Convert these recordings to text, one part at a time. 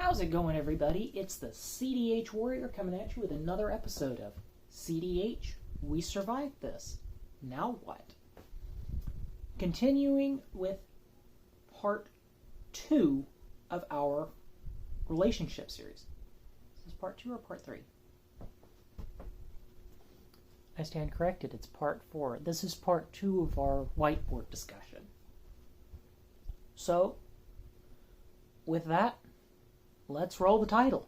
How's it going, everybody? It's the CDH Warrior coming at you with another episode of CDH. We survived this. Now what? Continuing with part 2 of our relationship series. Is this part 2 or part 3? I stand corrected. It's part 4. This is part 2 of our whiteboard discussion. So, with that, let's roll the title.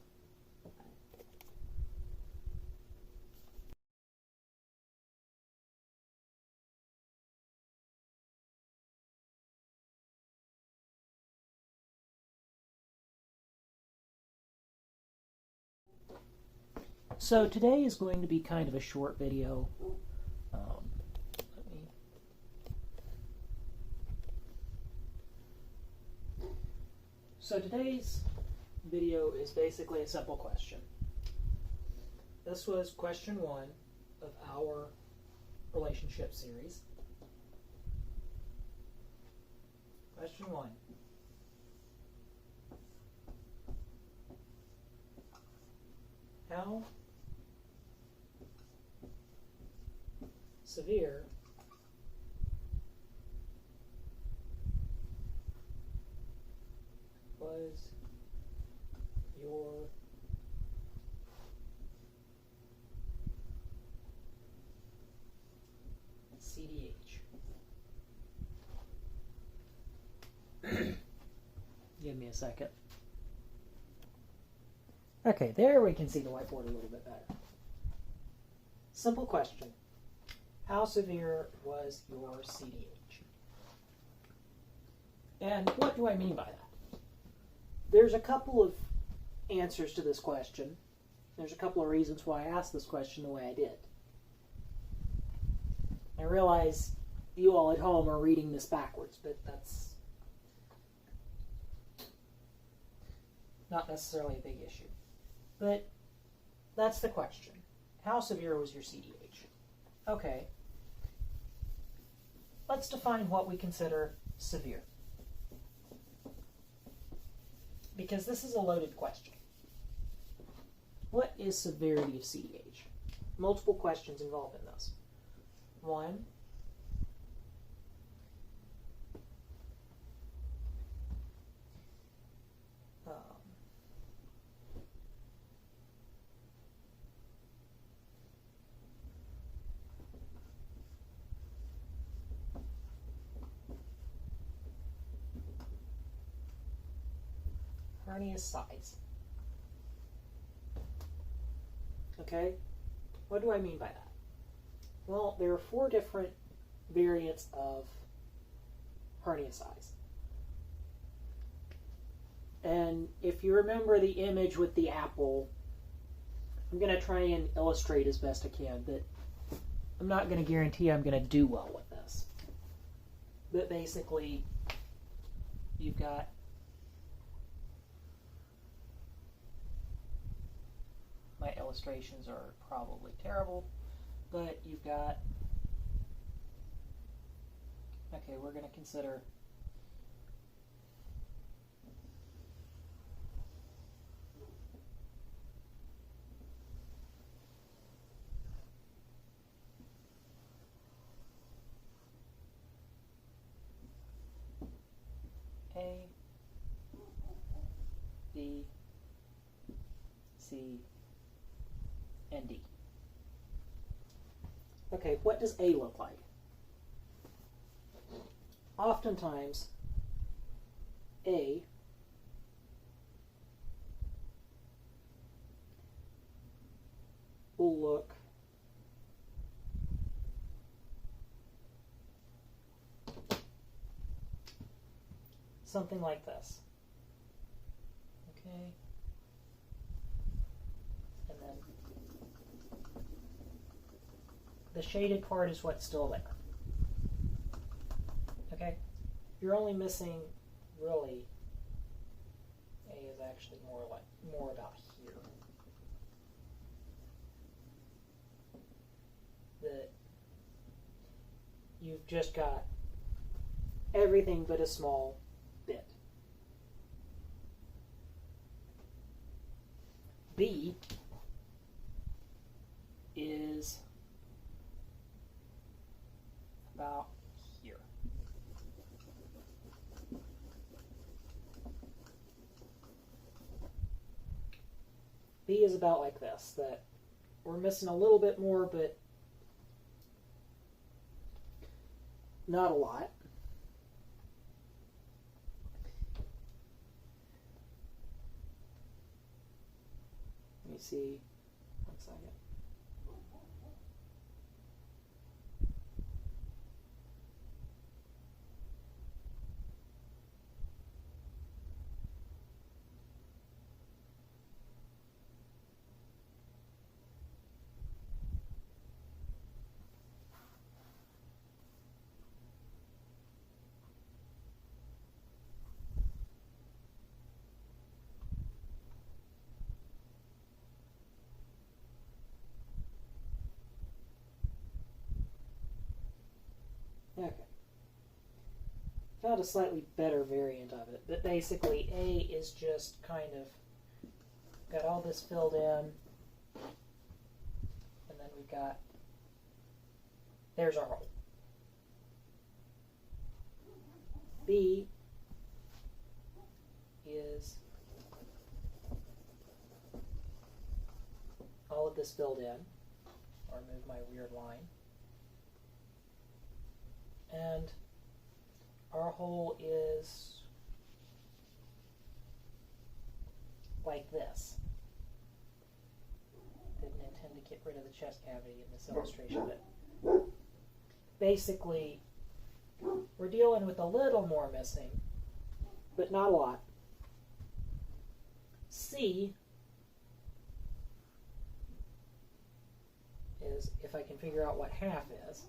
So today is going to be kind of a short video. So today's video is basically a simple question. This was question 1 of our relationship series. Question 1. How severe was your CDH? Give me a second. Okay, there we can see the whiteboard a little bit better. Simple question. How severe was your CDH? And what do I mean by that? There's a couple of answers to this question. There's a couple of reasons why I asked this question the way I did. I realize you all at home are reading this backwards, but that's not necessarily a big issue. But that's the question. How severe was your CDH? Okay. Let's define what we consider severe, because this is a loaded question. What is severity of CDH? Multiple questions involved in this. 1, hernia size. Okay, what do I mean by that? Well, there are 4 different variants of hernia size. And if you remember the image with the apple, I'm going to try and illustrate as best I can, but I'm not going to guarantee I'm going to do well with this. But basically, you've got my illustrations are probably terrible, but you've got, okay, we're going to consider A, B, C, and D. Okay, what does A look like? Oftentimes, A will look something like this. Okay? And then the shaded part is what's still there. Okay? You're only missing, really, A is actually more about here. That you've just got everything but a small bit. B is about here. B is about like this, that we're missing a little bit more, but not a lot. Let me see, 1 second. Okay. Found a slightly better variant of it, but basically A is just kind of got all this filled in, and then we've got, there's our hole. B is all of this filled in, or move my weird line. And our hole is like this. Didn't intend to get rid of the chest cavity in this illustration, but basically we're dealing with a little more missing, but not a lot. C is, if I can figure out what half is,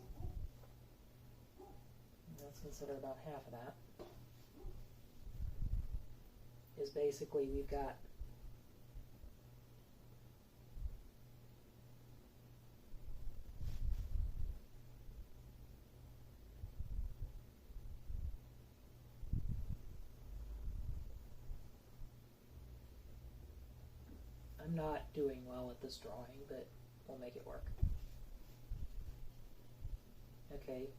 let's consider about half of that, is basically we've got I'm not doing well at this drawing, but we'll make it work. Okay.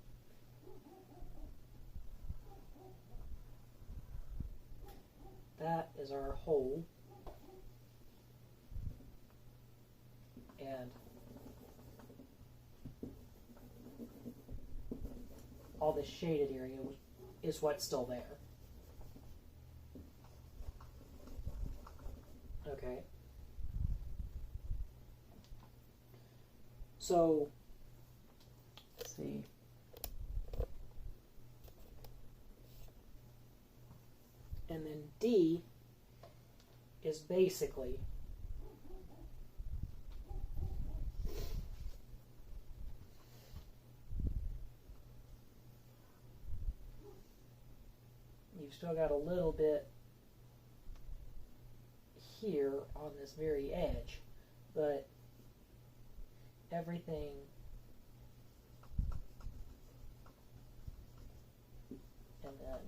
That is our hole, and all this shaded area is what's still there. Okay. So, let's see. And then D is basically you've still got a little bit here on this very edge, but everything and then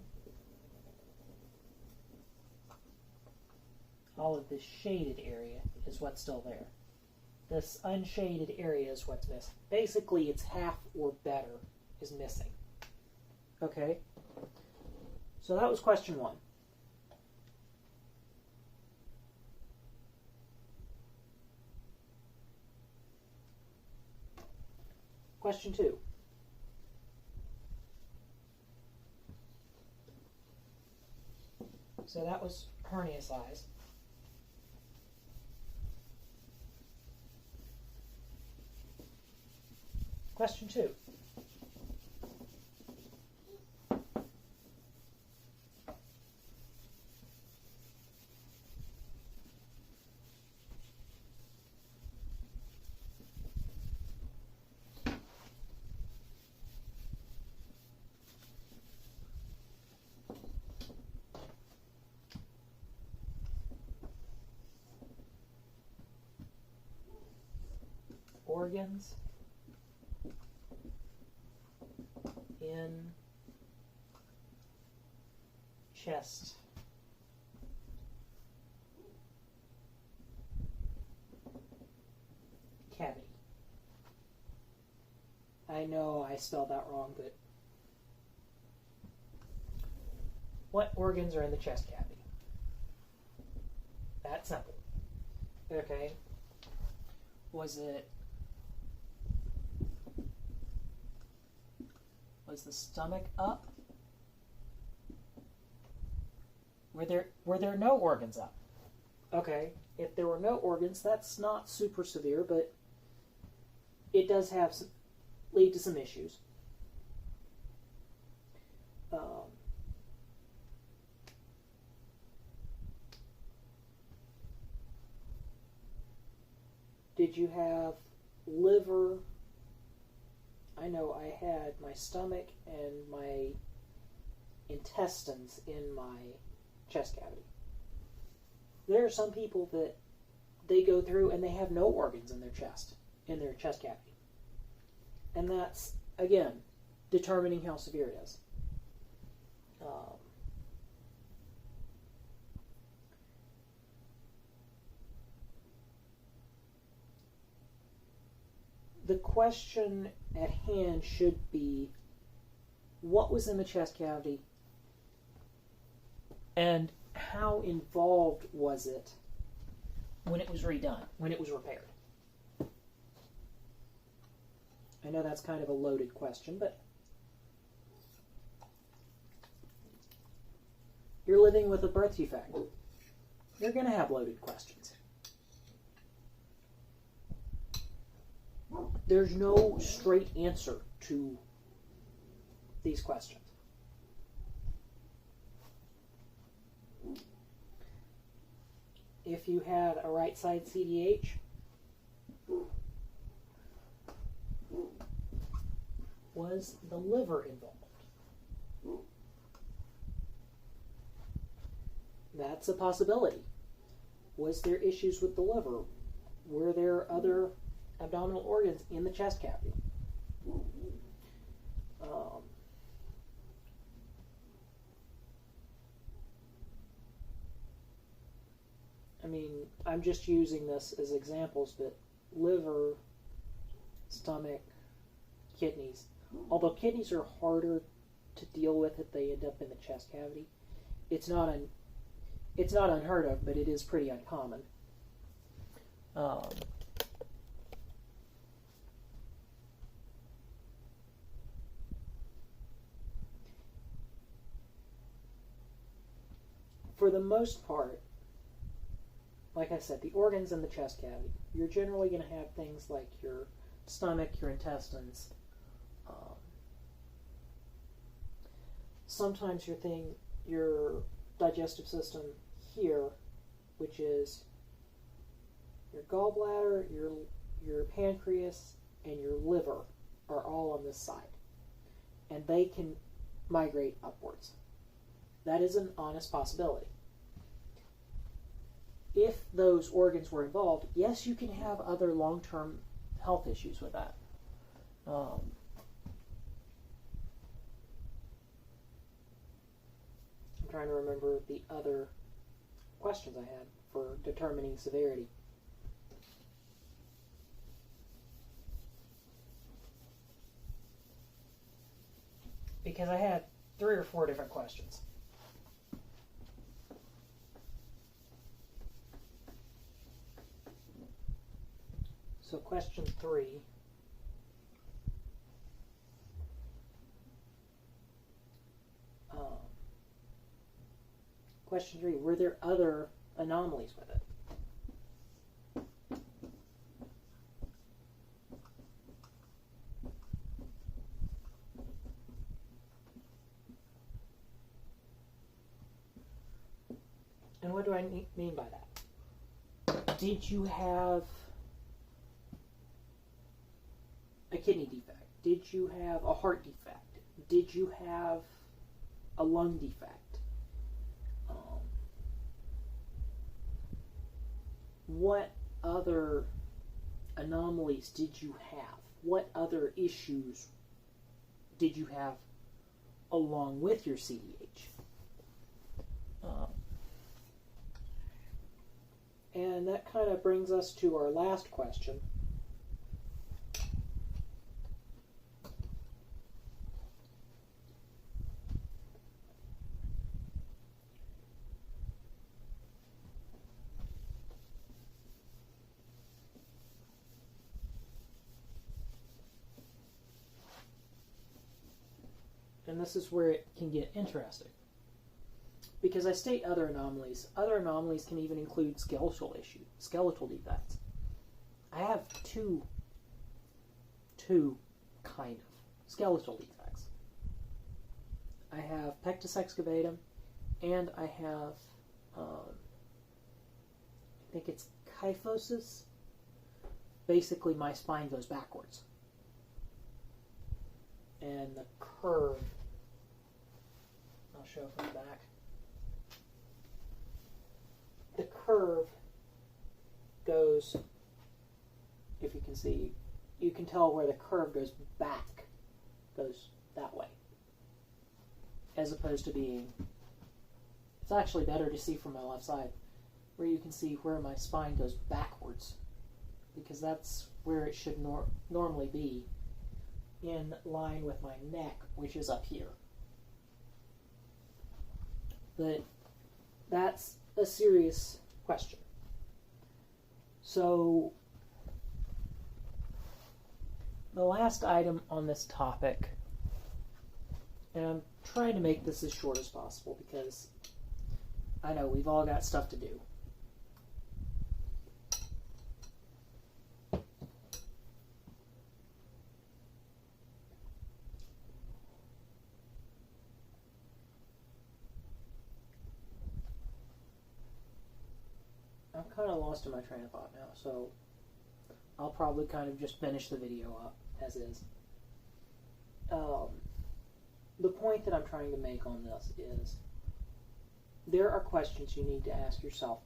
all of this shaded area is what's still there. This unshaded area is what's missing. Basically, it's half or better is missing. Okay? So that was question 1. Question 2. So that was hernia size. Question 2. Organs in chest I know I spelled that wrong, but what organs are in the chest cavity? That's simple. Okay. Was the stomach up? Were there no organs up? Okay. If there were no organs, that's not super severe, but it does lead to some issues. Did you have liver? I know I had my stomach and my intestines in my chest cavity. There are some people that they go through and they have no organs in their chest cavity. And that's, again, determining how severe it is. The question at hand should be, what was in the chest cavity and how involved was it when it was redone, when it was repaired? I know that's kind of a loaded question, but you're living with a birth defect. You're going to have loaded questions. There's no straight answer to these questions. If you had a right side CDH, was the liver involved? That's a possibility. Was there issues with the liver? Were there other abdominal organs in the chest cavity? I mean, I'm just using this as examples, but liver, stomach, kidneys. Although kidneys are harder to deal with if they end up in the chest cavity, it's not unheard of, but it is pretty uncommon. For the most part, like I said, the organs in the chest cavity, you're generally going to have things like your stomach, your intestines. Sometimes your digestive system here, which is your gallbladder, your pancreas, and your liver are all on this side. And they can migrate upwards. That is an honest possibility. If those organs were involved, yes, you can have other long-term health issues with that. I'm trying to remember the other questions I had for determining severity. Because I had 3 or 4 different questions. So question 3. Question 3, were there other anomalies with it? And what do I mean by that? Did you have a kidney defect? Did you have a heart defect? Did you have a lung defect? What other anomalies did you have? What other issues did you have along with your CDH? And that kind of brings us to our last question. this is where it can get interesting. Because I state other anomalies. Other anomalies can even include skeletal defects. I have two kind of skeletal defects. I have pectus excavatum, and I have, I think it's kyphosis. Basically, my spine goes backwards. And the curve, I'll show from the back. The curve goes, if you can see, you can tell where the curve goes back, goes that way. As opposed to being, it's actually better to see from my left side, where you can see where my spine goes backwards, because that's where it should normally be, in line with my neck, which is up here. But that's a serious question. So, the last item on this topic, and I'm trying to make this as short as possible because I know we've all got stuff to do. I'm kind of lost in my train of thought now, so I'll probably kind of just finish the video up as is. The point that I'm trying to make on this is there are questions you need to ask yourself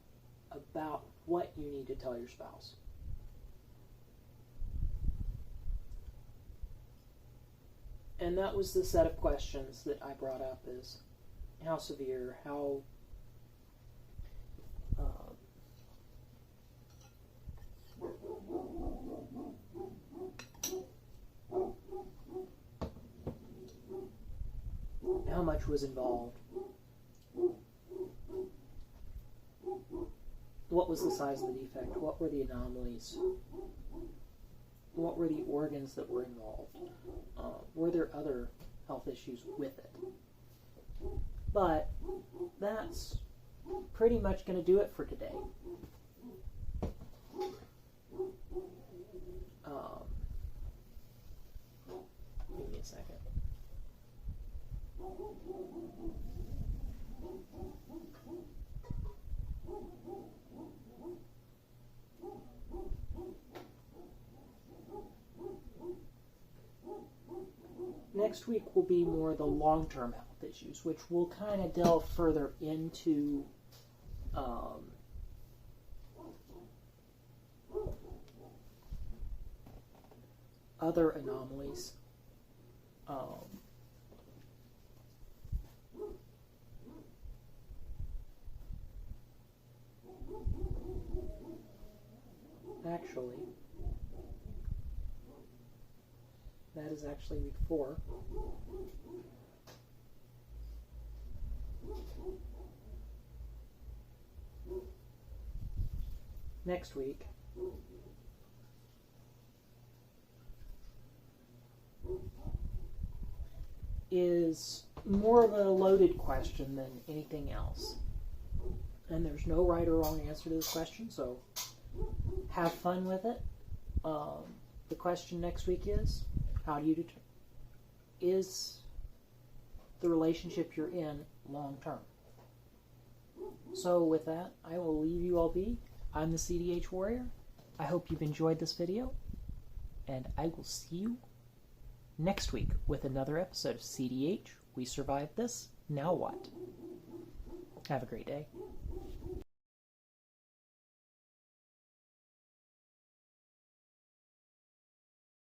about what you need to tell your spouse. And that was the set of questions that I brought up, is how severe, how much was involved, what was the size of the defect, what were the anomalies, what were the organs that were involved, were there other health issues with it. But that's pretty much going to do it for today. Give me a second. Next week will be more the long-term health issues, which will kind of delve further into other anomalies. Actually, that is actually week 4. Next week is more of a loaded question than anything else. And there's no right or wrong answer to this question, so have fun with it. The question next week is, how do you determine, is the relationship you're in long-term? So with that, I will leave you all be. I'm the CDH Warrior. I hope you've enjoyed this video, and I will see you next week with another episode of CDH. We survived this. Now what? Have a great day.